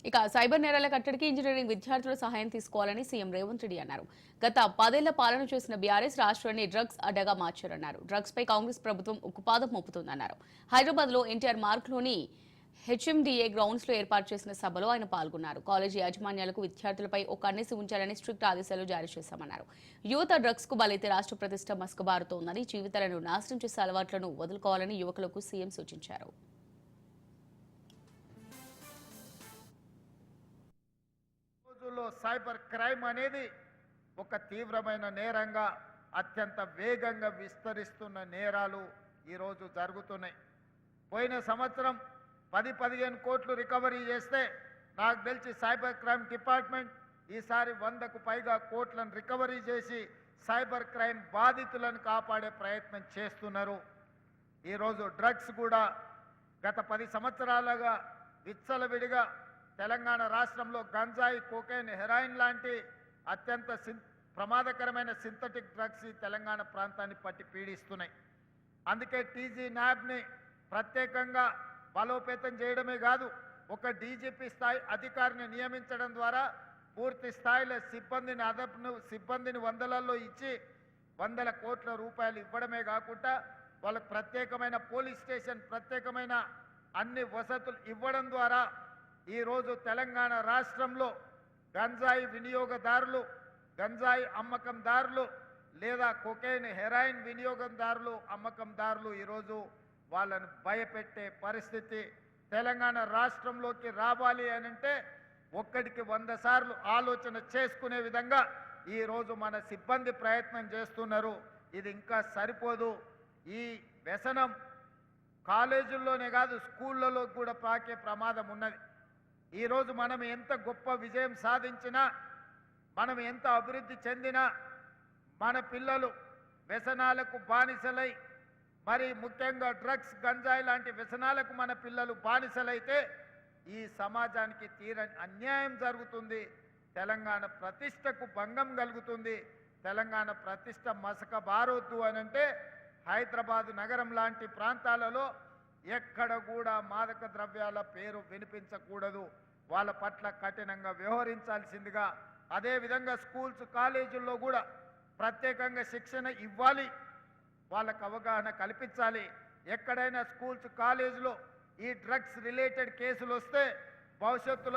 ఇక సైబర్ నేరాల కట్టడికి ఇంజనీరింగ్ విద్యార్థుల సహాయం తీసుకోవాలని సీఎం రేవంత్ రెడ్డి అన్నారు. గత 10 ఏళ్ల పాలన చేసిన బీఆర్ఎస్ రాష్ట్రాన్ని డ్రగ్స్ అడ్డగా మార్చారన్నారు. డ్రగ్స్ పై కాంగ్రెస్ ప్రభుత్వం ఉక్కుపాదం మోపుతుందన్నారు. హైదరాబాద్ లో ఎన్టీఆర్ మార్గ్లోని హెచ్ఎండిఏ గ్రౌండ్స్ లో ఏర్పాటు చేసిన సభలో ఆయన పాల్గొన్నారు. కాలేజీ యాజమాన్యాలకు విద్యార్థులపై ఒక కన్నేసి ఉంచాలని స్ట్రిక్ట్ ఆదేశాలు జారీ చేశామన్నారు. యువత డ్రగ్స్ కు బలైతే రాష్ట్ర ప్రతిష్ట మస్కబారుతోందని, జీవితాలను నాశనం చేసే అలవాట్లను వదులుకోవాలని యువకులకు సీఎం సూచించారు. రోజుల్లో సైబర్ క్రైమ్ అనేది ఒక తీవ్రమైన నేరంగా అత్యంత వేగంగా విస్తరిస్తున్న నేరాలు ఈరోజు జరుగుతున్నాయి. పోయిన సంవత్సరం 10-15 కోట్లు రికవరీ చేస్తే నాకు తెలిసి సైబర్ క్రైమ్ డిపార్ట్మెంట్ ఈసారి 100కు పైగా కోట్లను రికవరీ చేసి సైబర్ క్రైమ్ బాధితులను కాపాడే ప్రయత్నం చేస్తున్నారు. ఈరోజు డ్రగ్స్ కూడా గత 10 సంవత్సరాలుగా విచ్చలవిడిగా తెలంగాణ రాష్ట్రంలో గంజాయి, కోకైన్, హెరాయిన్ లాంటి అత్యంత ప్రమాదకరమైన సింథటిక్ డ్రగ్స్ ఈ తెలంగాణ ప్రాంతాన్ని పట్టి పీడిస్తున్నాయి. అందుకే టీజీ న్యాబ్ని ప్రత్యేకంగా బలోపేతం చేయడమే కాదు, ఒక డీజీపీ స్థాయి అధికారిని నియమించడం ద్వారా పూర్తి స్థాయిలో సిబ్బందిని వందలలో ఇచ్చి 100 కోట్ల రూపాయలు ఇవ్వడమే కాకుండా వాళ్ళకు ప్రత్యేకమైన పోలీస్ స్టేషన్, ప్రత్యేకమైన అన్ని వసతులు ఇవ్వడం ద్వారా ఈరోజు తెలంగాణ రాష్ట్రంలో గంజాయి వినియోగదారులు, గంజాయి అమ్మకందారులు లేదా కొకైన్, హెరాయిన్ వినియోగదారులు, అమ్మకందారులు ఈరోజు వాళ్ళను భయపెట్టే పరిస్థితి తెలంగాణ రాష్ట్రంలోకి రావాలి అనంటే ఒక్కడికి 100 సార్లు ఆలోచన చేసుకునే విధంగా ఈరోజు మన సిబ్బంది ప్రయత్నం చేస్తున్నారు. ఇది ఇంకా సరిపోదు. ఈ వ్యసనం కాలేజీల్లోనే కాదు, స్కూళ్ళలో కూడా పాకే ప్రమాదం ఉన్నది. ఈరోజు మనం ఎంత గొప్ప విజయం సాధించినా, మనం ఎంత అభివృద్ధి చెందినా, మన పిల్లలు వ్యసనాలకు బానిసలై, మరి ముఖ్యంగా డ్రగ్స్, గంజాయి లాంటి వ్యసనాలకు మన పిల్లలు బానిసలైతే ఈ సమాజానికి తీరని అన్యాయం జరుగుతుంది. తెలంగాణ ప్రతిష్టకు భంగం కలుగుతుంది. తెలంగాణ ప్రతిష్ట మసకబారొద్దు అనంటే హైదరాబాద్ నగరం లాంటి ప్రాంతాలలో ఎక్కడ కూడా మాదక ద్రవ్యాల పేరు వినిపించకూడదు. వాళ్ళ పట్ల కఠినంగా వ్యవహరించాల్సిందిగా, అదేవిధంగా స్కూల్స్, కాలేజీల్లో కూడా ప్రత్యేకంగా శిక్షణ ఇవ్వాలి, వాళ్ళకు అవగాహన కల్పించాలి. ఎక్కడైనా స్కూల్స్, కాలేజీలో ఈ డ్రగ్స్ రిలేటెడ్ కేసులు వస్తే భవిష్యత్తులో